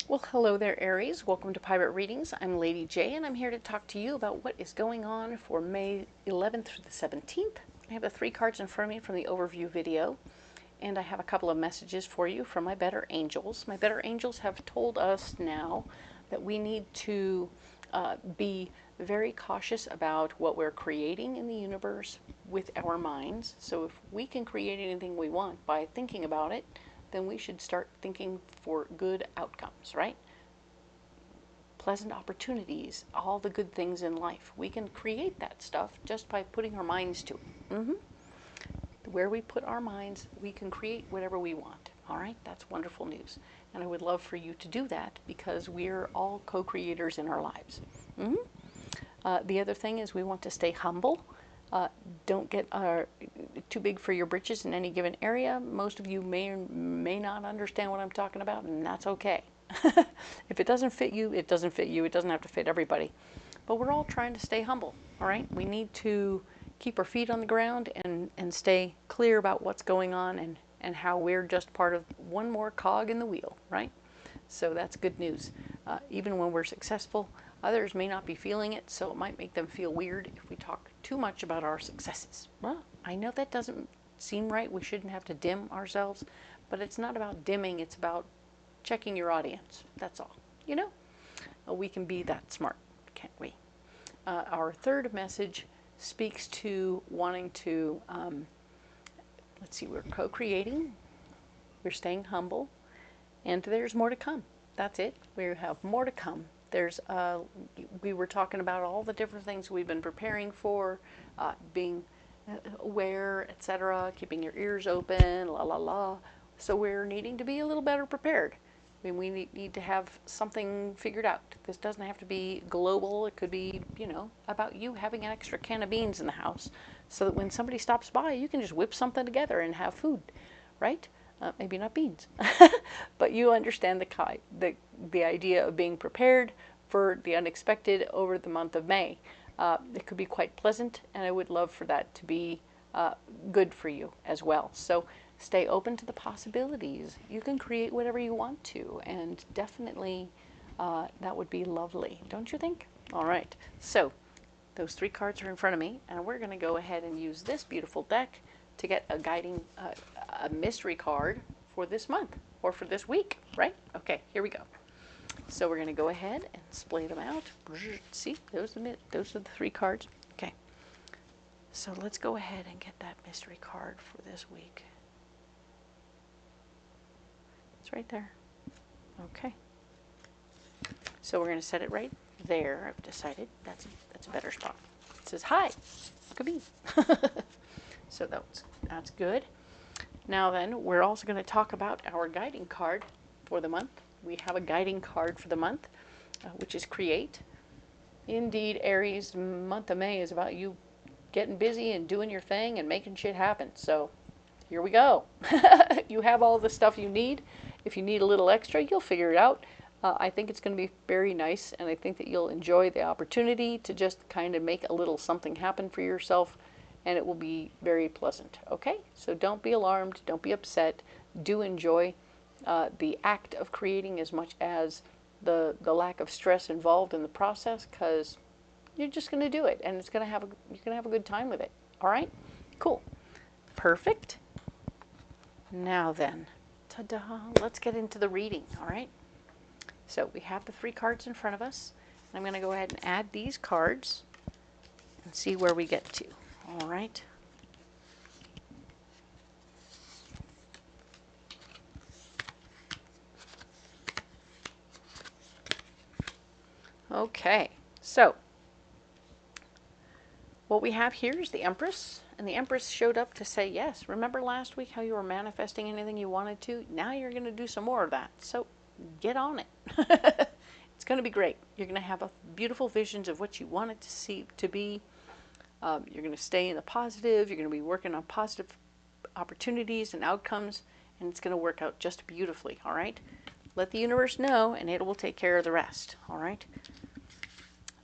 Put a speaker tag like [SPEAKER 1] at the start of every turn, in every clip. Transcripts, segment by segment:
[SPEAKER 1] Well, hello there, Aries. Welcome to Pirate Readings. I'm Lady J, and I'm here to talk to you about what is going on for May 11th through the 17th. I have the 3 cards in front of me from the overview video, and I have a couple of messages for you from my better angels. My better angels have told us now that we need to be very cautious about what we're creating in the universe with our minds. So if we can create anything we want by thinking about it, then we should start thinking for good outcomes, right? Pleasant opportunities, all the good things in life. We can create that stuff just by putting our minds to it. Where we put our minds, we can create whatever we want. All right, that's wonderful news. And I would love for you to do that because we're all co-creators in our lives. The other thing is we want to stay humble. Don't get too big for your britches in any given area. Most of you may or may not understand what I'm talking about, and that's okay. If it doesn't fit you, it doesn't fit you. It doesn't have to fit everybody. But we're all trying to stay humble, all right? We need to keep our feet on the ground and stay clear about what's going on and how we're just part of one more cog in the wheel, right? So that's good news. Even when we're successful, others may not be feeling it, so it might make them feel weird if we talk too much about our successes. Well, I know that doesn't seem right. We shouldn't have to dim ourselves, but it's not about dimming. It's about checking your audience. That's all. You know, we can be that smart, can't we? Our third message speaks to wanting to, let's see, we're co-creating, we're staying humble, and there's more to come. That's it. We have more to come. There's, we were talking about all the different things we've been preparing for, being aware, etc., keeping your ears open, la la la. So we're needing to be a little better prepared. I mean, we need to have something figured out. This doesn't have to be global. It could be, you know, about you having an extra can of beans in the house so that when somebody stops by, you can just whip something together and have food, right? Maybe not beans, but you understand the idea of being prepared for the unexpected over the month of May. It could be quite pleasant, and I would love for that to be good for you as well. So stay open to the possibilities. You can create whatever you want to, and definitely that would be lovely, don't you think? All right, so those 3 cards are in front of me, and we're going to go ahead and use this beautiful deck to get a guiding, a mystery card for this month, or for this week, right? Okay, here we go. So we're going to go ahead and split them out. See, those are the 3 cards. Okay, so let's go ahead and get that mystery card for this week. It's right there. Okay. So we're going to set it right there. I've decided that's a better spot. It says, hi, look at me. So that's good. Now then, we're also going to talk about our guiding card for the month. We have a guiding card for the month, which is create. Indeed, Aries, the month of May is about you getting busy and doing your thing and making shit happen. So here we go. You have all the stuff you need. If you need a little extra, you'll figure it out. I think it's going to be very nice, and I think that you'll enjoy the opportunity to just kind of make a little something happen for yourself, and it will be very pleasant. Okay? So don't be alarmed. Don't be upset. Do enjoy the act of creating as much as the lack of stress involved in the process, because you're just going to do it, and you're going to have a good time with it. All right? Cool. Perfect. Now then, ta-da, let's get into the reading, all right? So we have the 3 cards in front of us, and I'm going to go ahead and add these cards and see where we get to, all right? Okay, so what we have here is the Empress, and the Empress showed up to say, yes, remember last week how you were manifesting anything you wanted to? Now you're going to do some more of that, so get on it. It's going to be great. You're going to have beautiful visions of what you want it to see to be. You're going to stay in the positive. You're going to be working on positive opportunities and outcomes, and it's going to work out just beautifully, all right? Let the universe know, and it will take care of the rest, all right?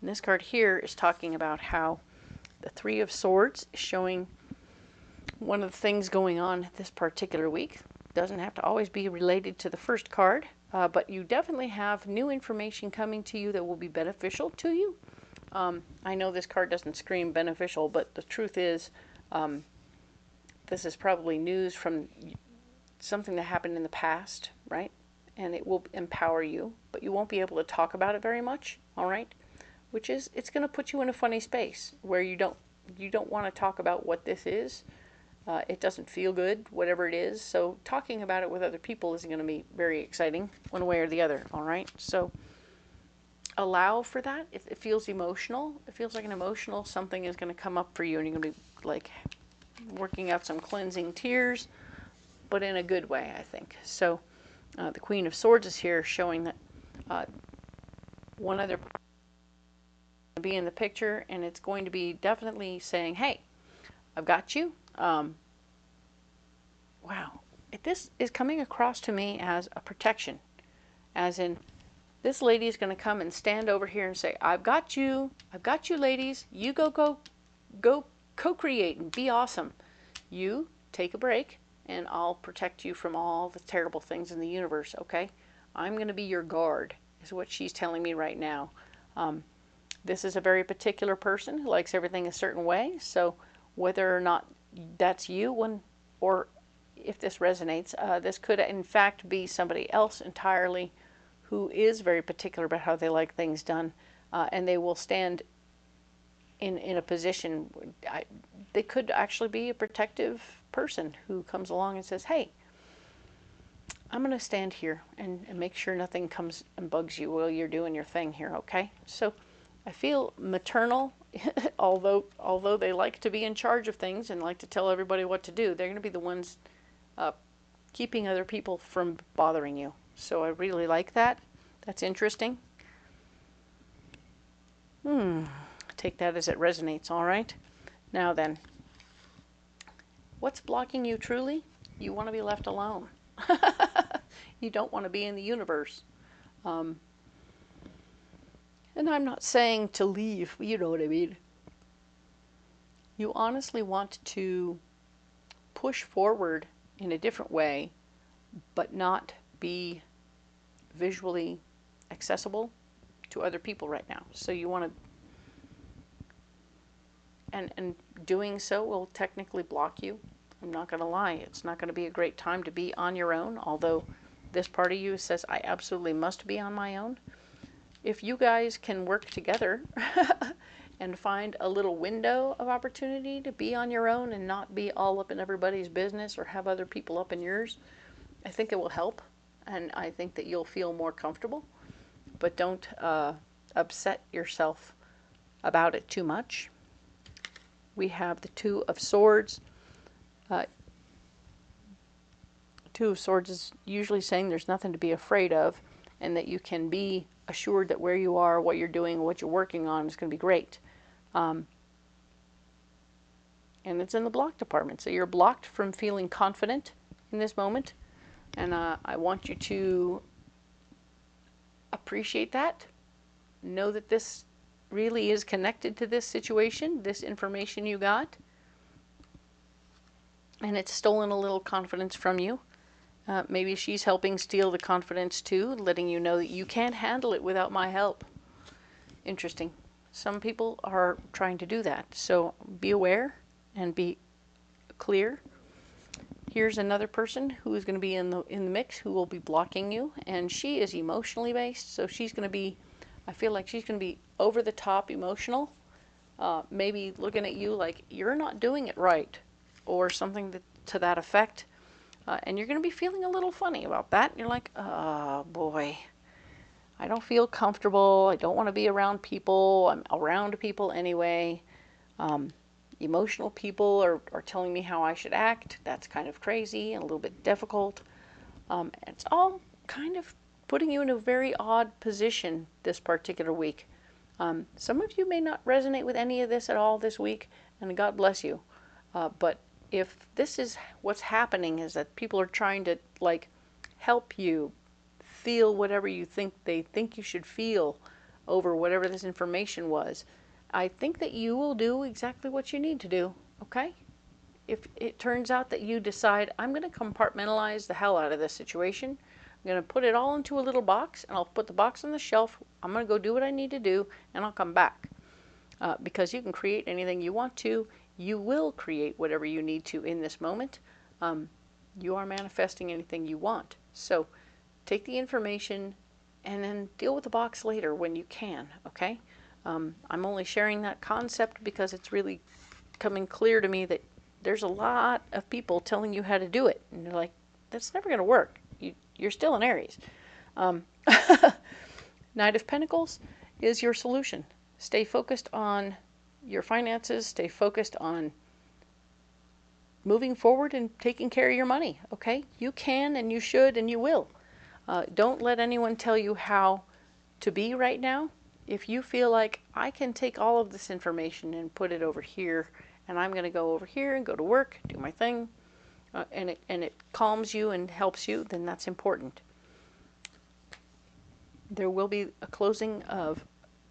[SPEAKER 1] And this card here is talking about how the 3 of Swords is showing one of the things going on this particular week. Doesn't have to always be related to the first card. but you definitely have new information coming to you that will be beneficial to you. I know this card doesn't scream beneficial, but the truth is, this is probably news from something that happened in the past, right? And it will empower you, but you won't be able to talk about it very much, all right? Which is, it's going to put you in a funny space where you don't want to talk about what this is. It doesn't feel good, whatever it is. So talking about it with other people isn't going to be very exciting one way or the other, all right? So allow for that. If it feels emotional, it feels like an emotional, something is going to come up for you and you're going to be like working out some cleansing tears, but in a good way, I think. So the Queen of Swords is here showing that one other person will be in the picture, and it's going to be definitely saying, hey, I've got you. Wow. This is coming across to me as a protection, as in this lady is going to come and stand over here and say, I've got you, ladies, you go co-create and be awesome. You take a break and I'll protect you from all the terrible things in the universe, okay? I'm going to be your guard, is what she's telling me right now. This is a very particular person who likes everything a certain way, so whether or not that's you, or if this resonates, this could in fact be somebody else entirely who is very particular about how they like things done, and they will stand in a position, they could actually be a protective person who comes along and says, hey, I'm going to stand here and make sure nothing comes and bugs you while you're doing your thing here, okay? So I feel maternal, although they like to be in charge of things and like to tell everybody what to do, they're going to be the ones keeping other people from bothering you. So I really like that. That's interesting. Take that as it resonates, all right? Now then, what's blocking you truly? You want to be left alone. You don't want to be in the universe. And I'm not saying to leave, you know what I mean. You honestly want to push forward in a different way, but not be visually accessible to other people right now. So you want to, and doing so will technically block you. I'm not going to lie, it's not going to be a great time to be on your own, although this part of you says I absolutely must be on my own. If you guys can work together and find a little window of opportunity to be on your own and not be all up in everybody's business or have other people up in yours, I think it will help, and I think that you'll feel more comfortable. But don't upset yourself about it too much. We have the Two of Swords. Two of Swords is usually saying there's nothing to be afraid of, and that you can be assured that where you are, what you're doing, what you're working on is going to be great. And it's in the block department, so you're blocked from feeling confident in this moment, and I want you to appreciate that. Know that this really is connected to this situation, this information you got, and it's stolen a little confidence from you. Maybe she's helping steal the confidence too, letting you know that you can't handle it without my help. Interesting. Some people are trying to do that, so be aware and be clear. Here's another person who is going to be in the mix, who will be blocking you, and she is emotionally based, so she's going to be, I feel like she's going to be over the top emotional, maybe looking at you like you're not doing it right, or something to that effect. And you're going to be feeling a little funny about that. You're like, oh boy, I don't feel comfortable. I don't want to be around people. I'm around people anyway. Emotional people are telling me how I should act. That's kind of crazy and a little bit difficult. It's all kind of putting you in a very odd position this particular week. Some of you may not resonate with any of this at all this week, and God bless you. But if this is what's happening, is that people are trying to like help you feel whatever you think they think you should feel over whatever this information was, I think that you will do exactly what you need to do, okay? If it turns out that you decide, I'm going to compartmentalize the hell out of this situation, I'm going to put it all into a little box, and I'll put the box on the shelf. I'm going to go do what I need to do, and I'll come back. Because you can create anything you want to. You will create whatever you need to in this moment. You are manifesting anything you want. So take the information and then deal with the box later when you can, okay? I'm only sharing that concept because it's really coming clear to me that there's a lot of people telling you how to do it. And you're like, that's never going to work. You're still an Aries. Knight of Pentacles is your solution. Stay focused on your finances. Stay focused on moving forward and taking care of your money, okay? You can and you should and you will. Don't let anyone tell you how to be right now. If you feel like I can take all of this information and put it over here, and I'm going to go over here and go to work, do my thing, and it calms you and helps you, then that's important. There will be a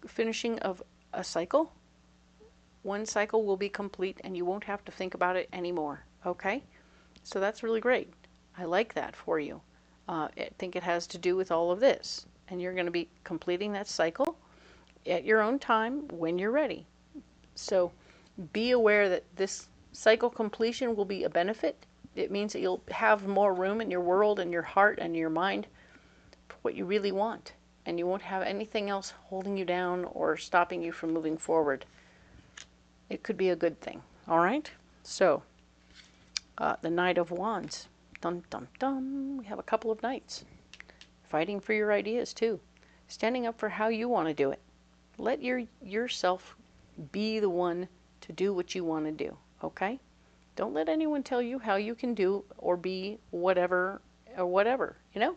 [SPEAKER 1] finishing of a cycle. One cycle will be complete and you won't have to think about it anymore, okay? So that's really great. I like that for you. I think it has to do with all of this. And you're going to be completing that cycle at your own time when you're ready. So be aware that this cycle completion will be a benefit. It means that you'll have more room in your world and your heart and your mind for what you really want. And you won't have anything else holding you down or stopping you from moving forward. It could be a good thing. All right? So, the Knight of Wands. Dum, dum, dum. We have a couple of knights. Fighting for your ideas, too. Standing up for how you want to do it. Let yourself be the one to do what you want to do. Okay? Don't let anyone tell you how you can do or be whatever or whatever. You know?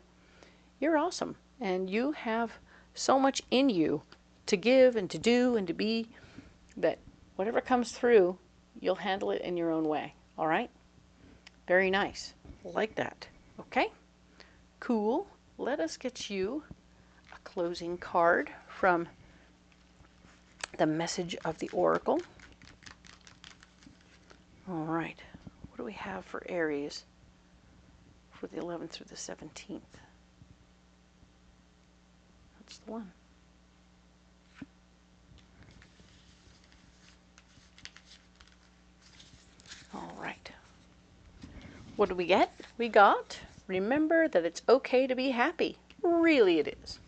[SPEAKER 1] You're awesome. And you have so much in you to give and to do and to be that whatever comes through, you'll handle it in your own way. All right? Very nice. Like that. Okay? Cool. Let us get you a closing card from the message of the Oracle. All right. What do we have for Aries for the 11th through the 17th? That's the one. All right. What do we get? We got, remember that it's okay to be happy. Really it is.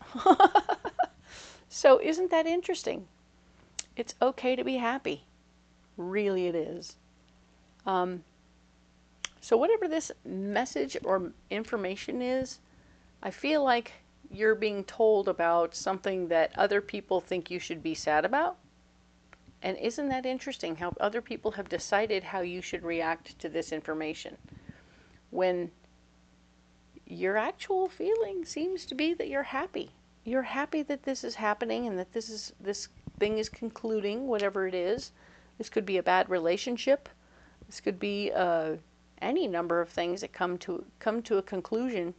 [SPEAKER 1] So isn't that interesting? It's okay to be happy. Really it is. So whatever this message or information is, I feel like you're being told about something that other people think you should be sad about. And isn't that interesting how other people have decided how you should react to this information? When your actual feeling seems to be that you're happy. You're happy that this is happening and that this thing is concluding, whatever it is. This could be a bad relationship. This could be any number of things that come to a conclusion.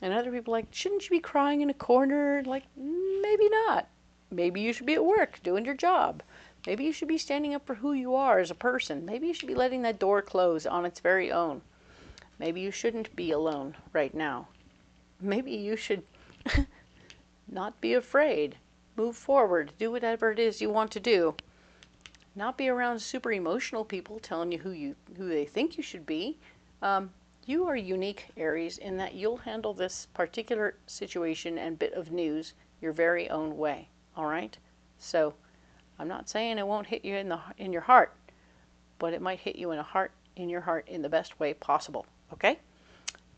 [SPEAKER 1] And other people are like, shouldn't you be crying in a corner? Like, maybe not. Maybe you should be at work doing your job. Maybe you should be standing up for who you are as a person. Maybe you should be letting that door close on its very own. Maybe you shouldn't be alone right now. Maybe you should not be afraid. Move forward. Do whatever it is you want to do. Not be around super emotional people telling you who they think you should be. You are unique, Aries, in that you'll handle this particular situation and bit of news your very own way. All right? So I'm not saying it won't hit you in your heart, but it might hit you in your heart in the best way possible. Okay?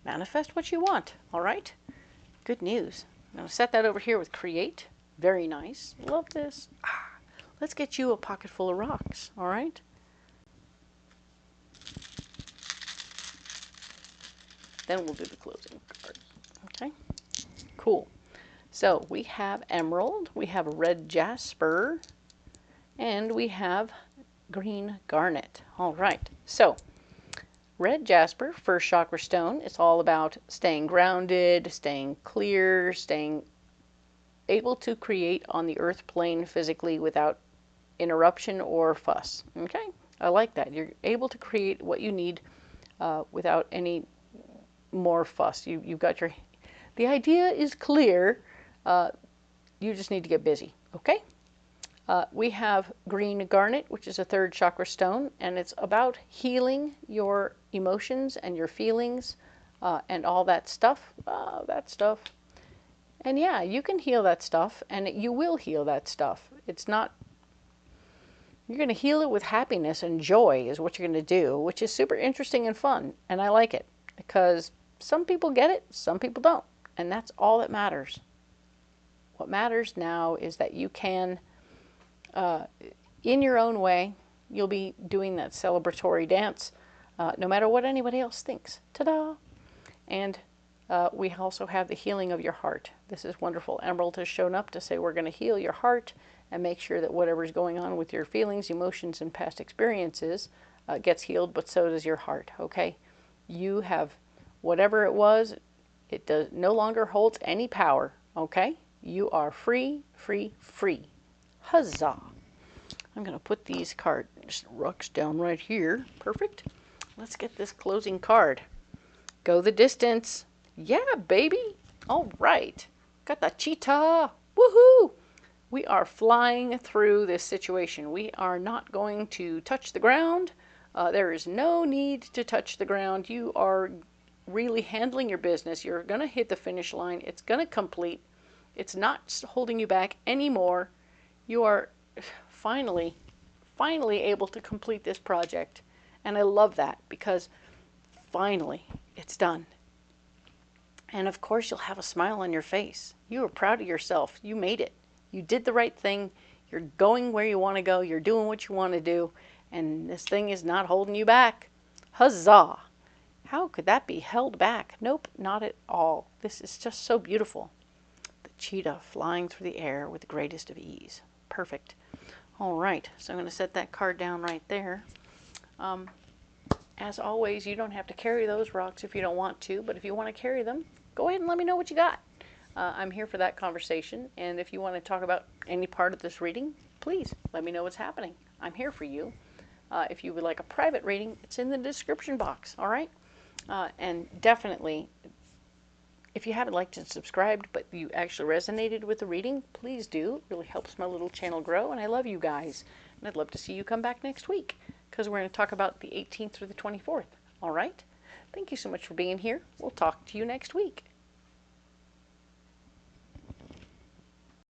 [SPEAKER 1] Manifest what you want. All right? Good news. I'm going to set that over here with Create. Very nice. Love this. Let's get you a pocket full of rocks. All right? Then we'll do the closing card. Okay? Cool. So we have emerald, we have red jasper, and we have green garnet. All right. So red jasper, first chakra stone, it's all about staying grounded, staying clear, staying able to create on the earth plane physically without interruption or fuss. Okay? I like that. You're able to create what you need without any more fuss. You've got The idea is clear. You just need to get busy, okay? We have green garnet, which is a 3rd chakra stone, and it's about healing your emotions and your feelings and all that stuff. And yeah, you can heal that stuff, and you will heal that stuff. It's not, you're going to heal it with happiness and joy is what you're going to do, which is super interesting and fun, and I like it, because some people get it, some people don't, and that's all that matters. What matters now is that you can, in your own way, you'll be doing that celebratory dance, no matter what anybody else thinks. Ta-da! And we also have the healing of your heart. This is wonderful. Emerald has shown up to say we're going to heal your heart and make sure that whatever's going on with your feelings, emotions, and past experiences gets healed, but so does your heart, okay? You have, whatever it was, it no longer holds any power, okay? You are free, free, free. Huzzah! I'm going to put these rocks down right here. Perfect. Let's get this closing card. Go the distance. Yeah, baby. All right. Got the cheetah. Woohoo! We are flying through this situation. We are not going to touch the ground. There is no need to touch the ground. You are really handling your business. You're going to hit the finish line. It's going to complete. It's not holding you back anymore. You are finally able to complete this project. And I love that because finally it's done. And of course you'll have a smile on your face. You are proud of yourself. You made it. You did the right thing. You're going where you want to go. You're doing what you want to do. And this thing is not holding you back. Huzzah! How could that be held back? Nope, not at all. This is just so beautiful. The cheetah flying through the air with the greatest of ease. Perfect. All right, so I'm going to set that card down right there. As always, you don't have to carry those rocks if you don't want to, but if you want to carry them, go ahead and let me know what you got. I'm here for that conversation, and if you want to talk about any part of this reading, please let me know what's happening. I'm here for you. If you would like a private reading, it's in the description box, all right? And definitely, if you haven't liked and subscribed, but you actually resonated with the reading, please do. It really helps my little channel grow, and I love you guys. And I'd love to see you come back next week, because we're going to talk about the 18th through the 24th, all right? Thank you so much for being here. We'll talk to you next week.